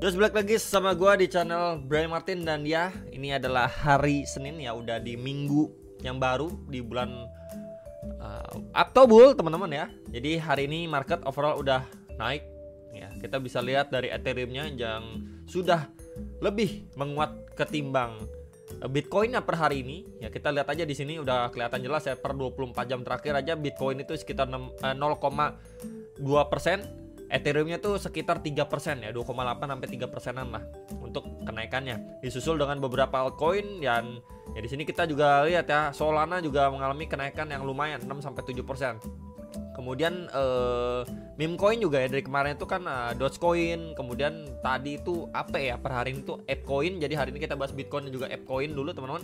Terus balik lagi sama gue di channel Brian Martin. Dan ya, ini adalah hari Senin ya, udah di minggu yang baru di bulan Oktober teman-teman ya. Jadi hari ini market overall udah naik ya. Kita bisa lihat dari Ethereum-nya yang sudah lebih menguat ketimbang Bitcoin-nya per hari ini ya. Kita lihat aja di sini udah kelihatan jelas ya, per 24 jam terakhir aja Bitcoin itu sekitar 0,2%. Ethereum-nya tuh sekitar 3% ya, 2,8 sampai 3%-an lah untuk kenaikannya. Disusul dengan beberapa altcoin dan ya di sini kita juga lihat ya, Solana juga mengalami kenaikan yang lumayan 6 sampai 7%. Kemudian meme coin juga ya, dari kemarin itu kan Dogecoin, kemudian tadi itu apa ya, per hari ini tuh ApeCoin. Jadi hari ini kita bahas Bitcoin dan juga ApeCoin dulu teman-teman.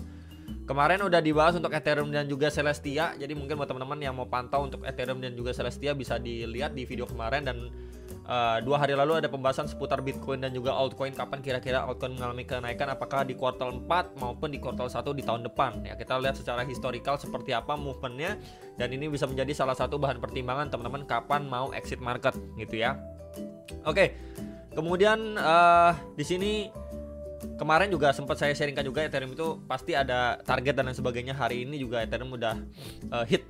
Kemarin udah dibahas untuk Ethereum dan juga Celestia. Jadi mungkin buat teman-teman yang mau pantau untuk Ethereum dan juga Celestia bisa dilihat di video kemarin. Dan 2 hari lalu ada pembahasan seputar Bitcoin dan juga altcoin, kapan kira-kira altcoin mengalami kenaikan, apakah di kuartal 4 maupun di kuartal 1 di tahun depan ya. Kita lihat secara historical seperti apa movementnya, dan ini bisa menjadi salah satu bahan pertimbangan teman-teman kapan mau exit market gitu ya. Oke. Kemudian di sini kemarin juga sempat saya sharingkan juga, Ethereum itu pasti ada target dan lain sebagainya. Hari ini juga Ethereum udah hit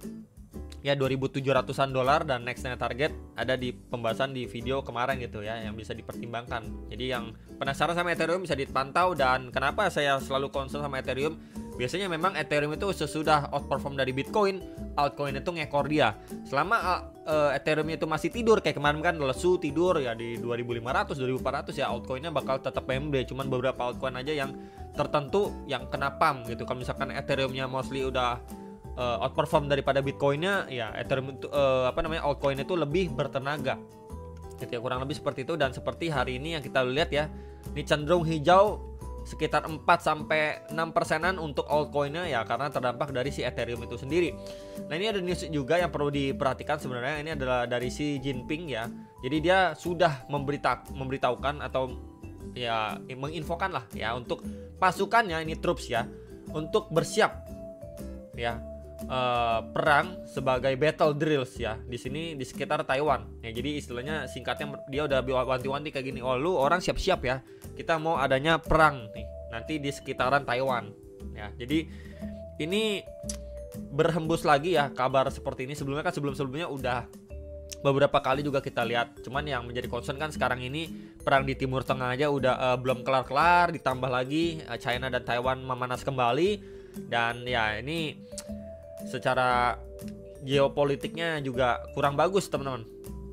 ya $2.700-an, dan nextnya target ada di pembahasan di video kemarin gitu ya, yang bisa dipertimbangkan. Jadi yang penasaran sama Ethereum bisa dipantau. Dan kenapa saya selalu concern sama Ethereum, biasanya memang Ethereum itu sesudah outperform dari Bitcoin, altcoin itu ngekor dia. Selama Ethereum itu masih tidur, kayak kemarin kan lesu tidur ya di 2.500, 2.400 ya, altcoinnya bakal tetap PMB. Cuman beberapa altcoin aja yang tertentu yang kena pump gitu. Kalau misalkan Ethereumnya mostly udah outperform daripada Bitcoinnya ya, Ethereum itu altcoin itu lebih bertenaga gitu ya, kurang lebih seperti itu. Dan seperti hari ini yang kita lihat ya, ini cenderung hijau sekitar 4-6%-an untuk altcoinnya ya, karena terdampak dari si Ethereum itu sendiri. Nah, ini ada news juga yang perlu diperhatikan sebenarnya. Ini adalah dari Xi Jinping ya. Jadi dia sudah memberitahukan atau ya menginfokan lah ya untuk pasukannya, ini troops ya, untuk bersiap ya perang sebagai battle drills ya di sini di sekitar Taiwan ya. Jadi istilahnya singkatnya dia udah wanti-wanti kayak gini, oh lu orang siap-siap ya, kita mau adanya perang nih nanti di sekitaran Taiwan ya. Jadi ini berhembus lagi ya kabar seperti ini. Sebelumnya kan sebelumnya udah beberapa kali juga kita lihat. Cuman yang menjadi concern kan sekarang ini perang di Timur Tengah aja udah belum kelar-kelar, ditambah lagi China dan Taiwan memanas kembali. Dan ya ini secara geopolitiknya juga kurang bagus teman-teman.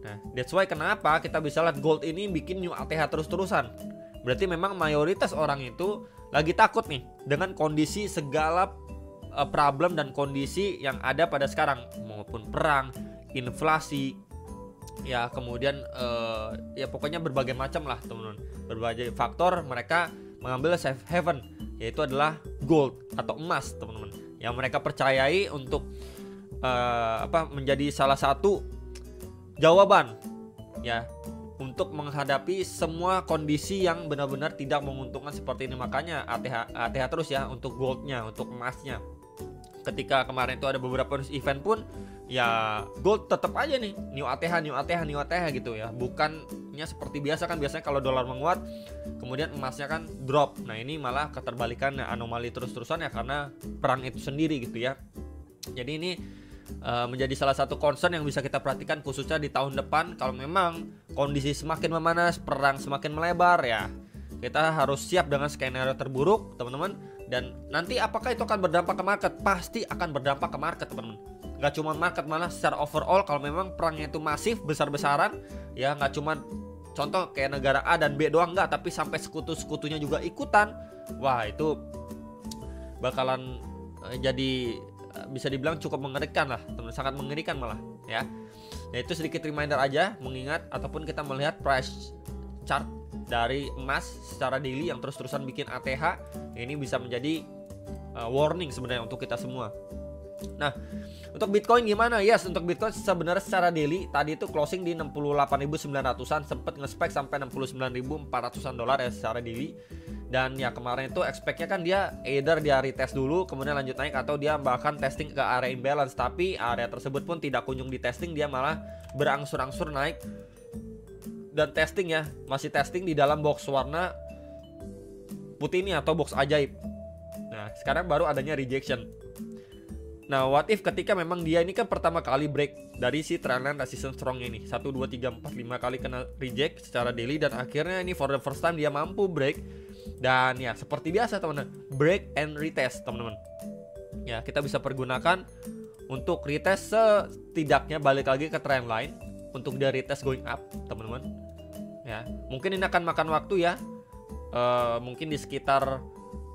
Nah, that's why kenapa kita bisa lihat gold ini bikin new ATH terus-terusan. Berarti memang mayoritas orang itu lagi takut nih dengan kondisi segala problem dan kondisi yang ada pada sekarang, maupun perang, inflasi ya, kemudian ya pokoknya berbagai macam lah teman-teman. Berbagai faktor mereka mengambil safe haven, yaitu adalah gold atau emas teman-teman, yang mereka percayai untuk menjadi salah satu jawaban ya untuk menghadapi semua kondisi yang benar-benar tidak menguntungkan seperti ini. Makanya ATH terus ya untuk goldnya, untuk emasnya. Ketika kemarin itu ada beberapa event pun ya gold tetap aja nih new ATH gitu ya. Bukannya seperti biasa kan, biasanya kalau dolar menguat kemudian emasnya kan drop. Nah, ini malah keterbalikan, anomali terus-terusan ya, karena perang itu sendiri gitu ya. Jadi ini menjadi salah satu concern yang bisa kita perhatikan khususnya di tahun depan. Kalau memang kondisi semakin memanas, perang semakin melebar ya, kita harus siap dengan skenario terburuk teman-teman. Dan nanti apakah itu akan berdampak ke market? Pasti akan berdampak ke market teman-teman. Gak cuma market, malah secara overall. Kalau memang perangnya itu masif, besar-besaran ya, gak cuma contoh kayak negara A dan B doang, enggak, tapi sampai sekutu-sekutunya juga ikutan. Wah, itu bakalan jadi bisa dibilang cukup mengerikan lah teman, sangat mengerikan malah ya. Nah, itu sedikit reminder aja, mengingat ataupun kita melihat price chart dari emas secara daily yang terus-terusan bikin ATH. Ini bisa menjadi warning sebenarnya untuk kita semua. Nah, untuk Bitcoin gimana? Yes, untuk Bitcoin sebenarnya secara daily tadi itu closing di 68.900-an, sempat nge-spike sampai 69.400-an dolar ya secara daily. Dan ya kemarin itu expect-nya kan dia either dia retest dulu kemudian lanjut naik, atau dia bahkan testing ke area imbalance. Tapi area tersebut pun tidak kunjung di testing, dia malah berangsur-angsur naik dan testing ya, masih testing di dalam box warna putih ini atau box ajaib. Nah, sekarang baru adanya rejection. Nah, what if ketika memang dia ini kan pertama kali break dari si trendline resistance strong ini, 1 2 3 4 5 kali kena reject secara daily, dan akhirnya ini for the first time dia mampu break. Dan ya seperti biasa teman-teman, break and retest teman-teman. Ya, kita bisa pergunakan untuk retest, setidaknya balik lagi ke trendline untuk dia retest going up teman-teman. Ya, mungkin ini akan makan waktu ya. Mungkin di sekitar,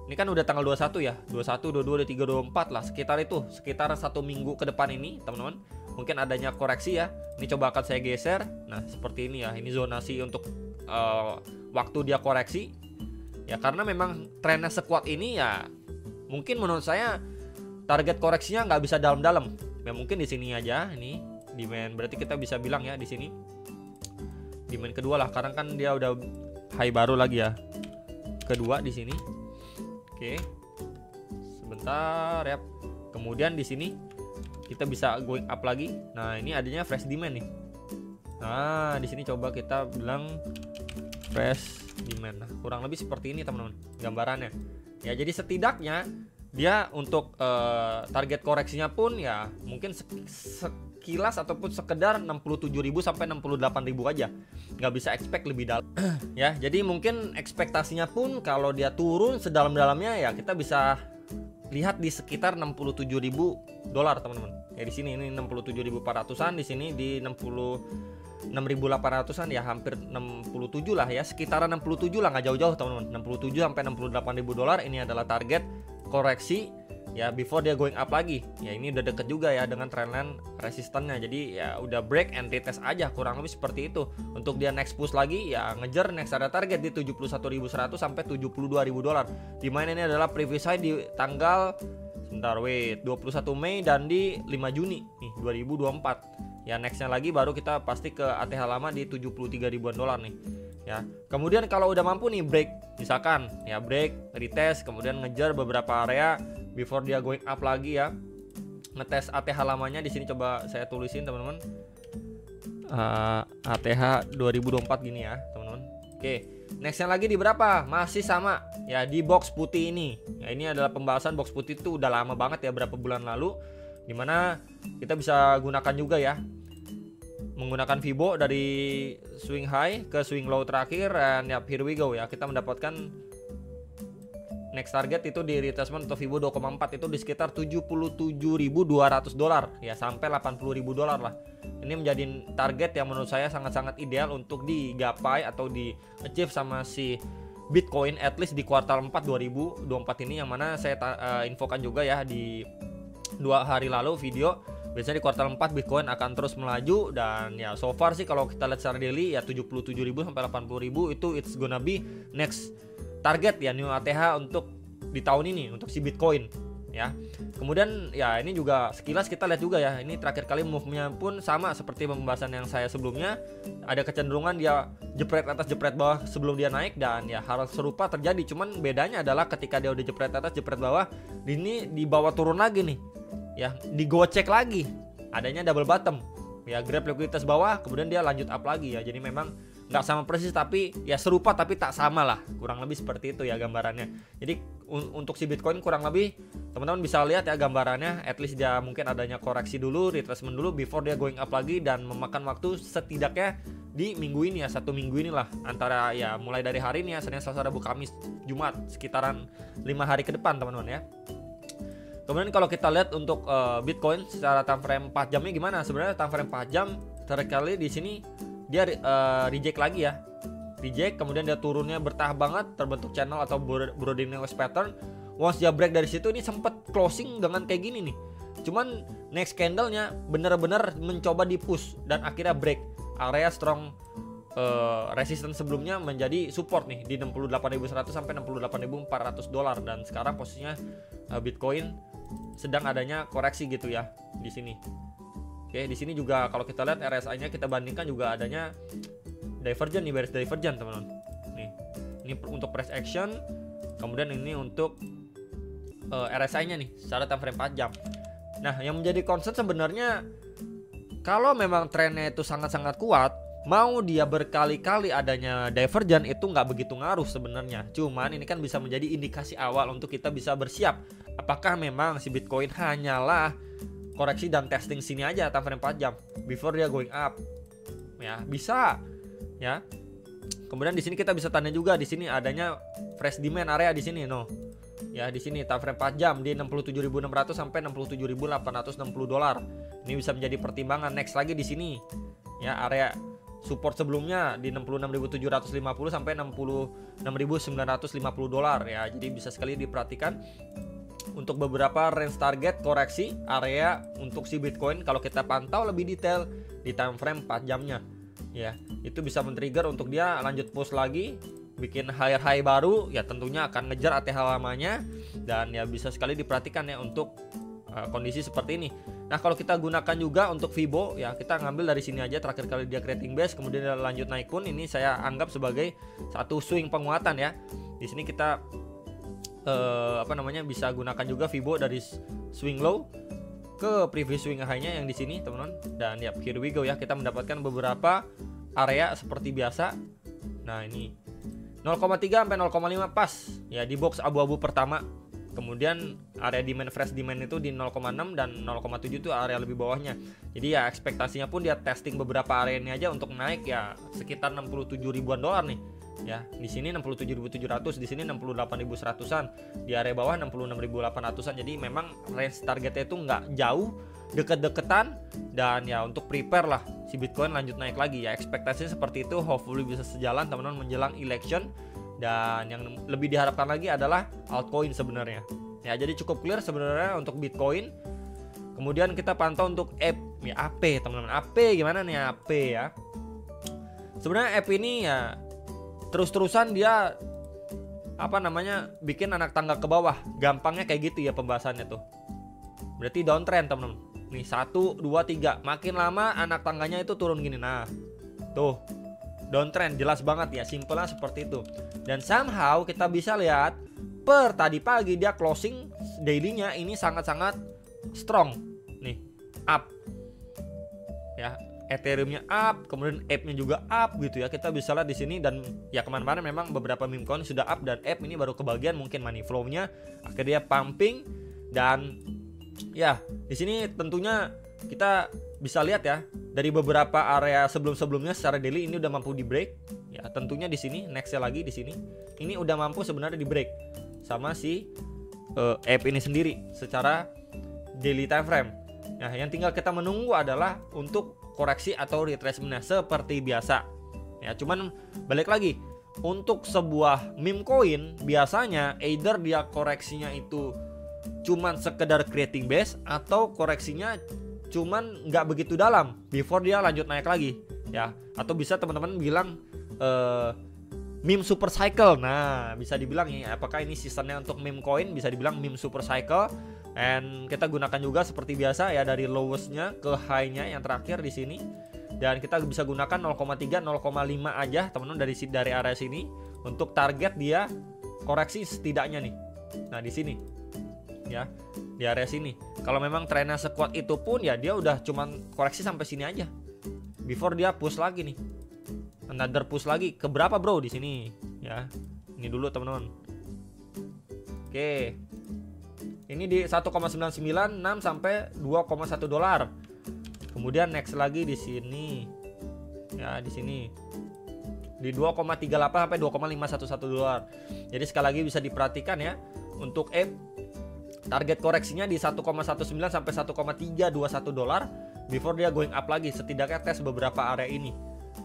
ini kan udah tanggal 21 ya, 21, 22, 23, 24 lah, sekitar itu, sekitar 1 minggu ke depan ini teman-teman, mungkin adanya koreksi ya. Ini coba akan saya geser. Nah, seperti ini ya, ini zonasi untuk waktu dia koreksi ya, karena memang trennya sekuat ini ya, mungkin menurut saya target koreksinya nggak bisa dalam-dalam ya, mungkin di sini aja. Ini demand, berarti kita bisa bilang ya di sini demand kedua lah, karena kan dia udah high baru lagi ya, kedua di sini. Oke, sebentar ya. Kemudian di sini kita bisa going up lagi. Nah, ini adanya fresh demand nih. Nah, di sini coba kita bilang fresh demand. Nah, kurang lebih seperti ini teman-teman gambarannya. Ya, jadi setidaknya dia untuk target koreksinya pun ya mungkin sekilas ataupun sekedar 67.000 sampai 68.000 aja. Nggak bisa expect lebih dalam. Ya, jadi mungkin ekspektasinya pun kalau dia turun sedalam-dalamnya ya kita bisa lihat di sekitar 67.000 dolar teman-teman. Ya di sini ini 67.400-an, di sini di 66.800-an ya, hampir 67 lah ya, sekitaran 67 lah, nggak jauh-jauh teman-teman. 67 sampai 68.000 dolar ini adalah target koreksi ya, before dia going up lagi. Ya ini udah deket juga ya dengan trendline resistannya. Jadi ya udah break and retest aja, kurang lebih seperti itu. Untuk dia next push lagi ya ngejar next ada target di 71.100 sampai 72.000 dolar. Dimana ini adalah previous high di tanggal 21 Mei dan di 5 Juni nih 2024. Ya nextnya lagi baru kita pasti ke ATH lama di 73 ribuan dolar nih. Ya, kemudian kalau udah mampu nih break, misalkan ya break, retest, kemudian ngejar beberapa area before dia going up lagi ya. Ngetes ATH lamanya di sini coba saya tulisin teman-teman. ATH 2024 gini ya, teman-teman. Oke, nextnya lagi di berapa? Masih sama ya, di box putih ini. Ya, ini adalah pembahasan box putih itu udah lama banget ya, berapa bulan lalu, dimana kita bisa gunakan juga ya, menggunakan Fibo dari swing high ke swing low terakhir, and ya here we go ya, kita mendapatkan next target itu di retracement atau Fibo 2,4 itu di sekitar 77.200 dolar ya, sampai 80.000 dolar lah. Ini menjadi target yang menurut saya sangat-sangat ideal untuk digapai atau di achieve sama si Bitcoin at least di kuartal 4 2024 ini, yang mana saya infokan juga ya di 2 hari lalu video. Biasanya di kuartal 4 Bitcoin akan terus melaju, dan ya so far sih kalau kita lihat secara daily ya 77.000 sampai 80.000 itu it's gonna be next target ya, new ATH untuk di tahun ini untuk si Bitcoin ya. Kemudian ya ini juga sekilas kita lihat juga ya, ini terakhir kali move-nya pun sama seperti pembahasan yang saya sebelumnya, ada kecenderungan dia jepret atas jepret bawah sebelum dia naik, dan ya hal serupa terjadi, cuman bedanya adalah ketika dia udah jepret atas jepret bawah, ini di bawah turun lagi nih ya, digocek lagi, adanya double bottom ya, grab likuiditas bawah, kemudian dia lanjut up lagi ya. Jadi memang nggak sama persis, tapi ya serupa tapi tak sama lah, kurang lebih seperti itu ya gambarannya. Jadi untuk si Bitcoin kurang lebih teman-teman bisa lihat ya gambarannya, at least dia mungkin adanya koreksi dulu, retracement dulu before dia going up lagi, dan memakan waktu setidaknya di minggu ini ya, 1 minggu inilah, antara ya mulai dari hari ini ya, Senin, Selasa, Rabu, Kamis, Jumat, sekitaran 5 hari ke depan teman-teman ya. Kemudian kalau kita lihat untuk Bitcoin secara time frame 4 jamnya gimana? Sebenarnya time frame 4 jam terkali di sini dia reject lagi ya. Reject, kemudian dia turunnya bertahap banget, terbentuk channel atau broadening pattern. Once dia break dari situ, ini sempat closing dengan kayak gini nih. Cuman next candle-nya benar-benar mencoba di push dan akhirnya break area strong resistance sebelumnya menjadi support nih di 68.100 sampai 68.400 dolar, dan sekarang posisinya Bitcoin sedang adanya koreksi gitu ya di sini. Oke, di sini juga kalau kita lihat RSI-nya kita bandingkan juga adanya divergent nih, bearish divergent teman-teman. Nih, ini untuk price action, kemudian ini untuk RSI-nya nih secara time frame 4 jam. Nah, yang menjadi concern sebenarnya kalau memang trennya itu sangat-sangat kuat, mau dia berkali-kali adanya divergen itu nggak begitu ngaruh sebenarnya. Cuman ini kan bisa menjadi indikasi awal untuk kita bisa bersiap. Apakah memang si Bitcoin hanyalah koreksi dan testing sini aja time frame 4 jam before dia going up. Ya, bisa. Ya. Kemudian di sini kita bisa tanda juga di sini adanya fresh demand area di sini, no. Ya, di sini time frame 4 jam di 67.600 sampai 67.860 dolar. Ini bisa menjadi pertimbangan. Next lagi di sini. Ya, area support sebelumnya di 66.750 sampai 66.950 dolar ya. Jadi bisa sekali diperhatikan untuk beberapa range target koreksi area untuk si Bitcoin kalau kita pantau lebih detail di time frame 4 jamnya. Ya, itu bisa men-trigger untuk dia lanjut push lagi, bikin higher high baru, ya tentunya akan ngejar ATH lamanya dan ya bisa sekali diperhatikan ya untuk kondisi seperti ini. Nah, kalau kita gunakan juga untuk Fibo ya, kita ngambil dari sini aja terakhir kali dia creating base kemudian dia lanjut naik pun, ini saya anggap sebagai satu swing penguatan ya. Di sini kita bisa gunakan juga Fibo dari swing low ke previous swing high-nya yang di sini, teman-teman. Dan ya, here we go ya, kita mendapatkan beberapa area seperti biasa. Nah, ini 0,3 sampai 0,5 pas ya di box abu-abu pertama. Kemudian area demand fresh demand itu di 0,6 dan 0,7 itu area lebih bawahnya. Jadi ya ekspektasinya pun dia testing beberapa area ini aja untuk naik ya sekitar 67 ribuan dolar nih. Ya, di sini 67.700, di sini 68.100-an, di area bawah 66.800-an. Jadi memang range targetnya itu nggak jauh, deket-deketan, dan ya untuk prepare lah si Bitcoin lanjut naik lagi ya. Ekspektasinya seperti itu, hopefully bisa sejalan teman-teman menjelang election. Dan yang lebih diharapkan lagi adalah altcoin sebenarnya. Ya, jadi cukup clear sebenarnya untuk Bitcoin. Kemudian kita pantau untuk app ya, AP teman-teman. AP gimana nih AP ya? Sebenarnya app ini ya terus-terusan dia bikin anak tangga ke bawah. Gampangnya kayak gitu ya pembahasannya tuh. Berarti downtrend teman-teman. Nih 1 2 3, makin lama anak tangganya itu turun gini. Nah, tuh downtrend jelas banget ya, simpelnya seperti itu. Dan somehow kita bisa lihat per tadi pagi dia closing daily-nya ini sangat-sangat strong nih, up ya, Ethereum-nya up, kemudian app-nya juga up gitu ya. Kita bisa lihat di sini dan ya kemana-mana memang beberapa meme coin sudah up dan app ini baru kebagian mungkin money flow-nya akhirnya pumping. Dan ya di sini tentunya kita bisa lihat ya dari beberapa area sebelum-sebelumnya secara daily ini udah mampu di break ya. Tentunya di sini nextnya lagi di sini ini udah mampu sebenarnya di break sama si app ini sendiri secara daily time frame. Nah, yang tinggal kita menunggu adalah untuk koreksi atau retracement seperti biasa ya. Cuman balik lagi, untuk sebuah meme coin biasanya either dia koreksinya itu cuman sekedar creating base atau koreksinya cuman nggak begitu dalam before dia lanjut naik lagi ya. Atau bisa teman-teman bilang meme super cycle. Nah, bisa dibilang ya, apakah ini seasonnya untuk meme coin, bisa dibilang meme super cycle. And kita gunakan juga seperti biasa ya dari lowestnya ke high-nya yang terakhir di sini. Dan kita bisa gunakan 0,3 0,5 aja teman-teman dari area sini untuk target dia koreksi setidaknya nih. Nah, di sini ya, di area sini. Kalau memang trennya sekuat itu pun ya dia udah cuman koreksi sampai sini aja before dia push lagi nih. Another push lagi ke berapa bro di sini ya. Ini dulu teman-teman. Oke. Ini di 1,996 sampai 2,1 dolar. Kemudian next lagi di sini. Ya, di sini. Di 2,38 sampai 2,511 dolar. Jadi sekali lagi bisa diperhatikan ya untuk app target koreksinya di 1,19 sampai 1,321 dolar before dia going up lagi, setidaknya tes beberapa area ini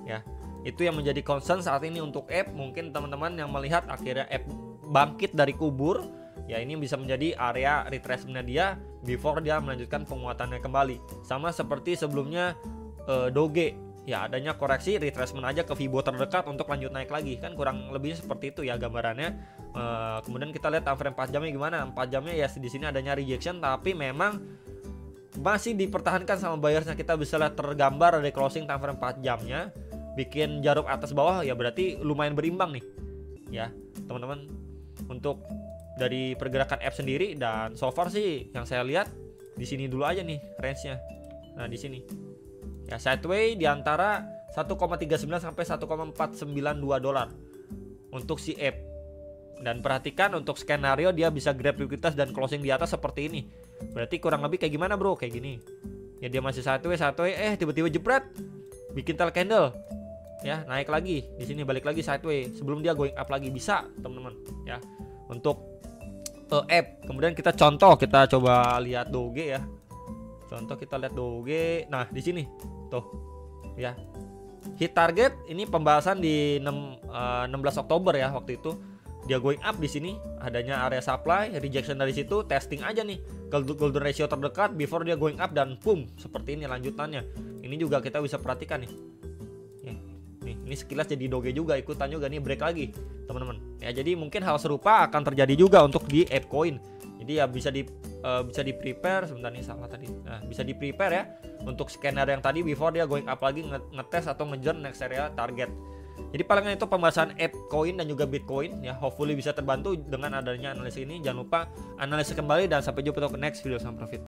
ya. Itu yang menjadi concern saat ini untuk app. Mungkin teman-teman yang melihat akhirnya app bangkit dari kubur ya, ini bisa menjadi area retracement dia before dia melanjutkan penguatannya kembali. Sama seperti sebelumnya Doge ya, adanya koreksi retracement aja ke Fibo terdekat untuk lanjut naik lagi, kan kurang lebihnya seperti itu ya gambarannya. Kemudian kita lihat time frame 4 jamnya gimana. 4 jamnya ya di sini adanya rejection, tapi memang masih dipertahankan sama buyersnya. Kita bisa lihat tergambar dari closing time frame 4 jamnya bikin jarum atas bawah ya, berarti lumayan berimbang nih ya teman-teman untuk dari pergerakan app sendiri. Dan so far sih yang saya lihat di sini dulu aja nih range-nya. Nah, di sini ya sideway di antara 1,39 sampai 1,492 dolar untuk si app. Dan perhatikan untuk skenario dia bisa grab likuiditas dan closing di atas seperti ini. Berarti kurang lebih kayak gimana bro? Kayak gini. Ya dia masih sideways, tiba-tiba jebret bikin tail candle. Ya, naik lagi. Di sini balik lagi sideways sebelum dia going up lagi, bisa, teman-teman, ya. Untuk app. Kemudian kita coba lihat Doge ya. Contoh kita lihat Doge. Nah, di sini tuh. Ya. Hit target ini pembahasan di 16 Oktober ya waktu itu. Dia going up di sini, adanya area supply, rejection dari situ, testing aja nih golden ratio terdekat before dia going up dan boom, seperti ini lanjutannya. Ini juga kita bisa perhatikan nih. Ya, nih, ini sekilas jadi Doge juga, ikutan juga nih, break lagi, teman-teman. Ya, jadi mungkin hal serupa akan terjadi juga untuk di ApeCoin. Jadi ya bisa di prepare, sebentar nih salah tadi. Nah, bisa di prepare ya untuk skenario yang tadi before dia going up lagi, ngetes atau ngejar next area target. Jadi palingan itu pembahasan ApeCoin dan juga Bitcoin ya, hopefully bisa terbantu dengan adanya analisis ini. Jangan lupa analisis kembali dan sampai jumpa untuk next video. Salam profit.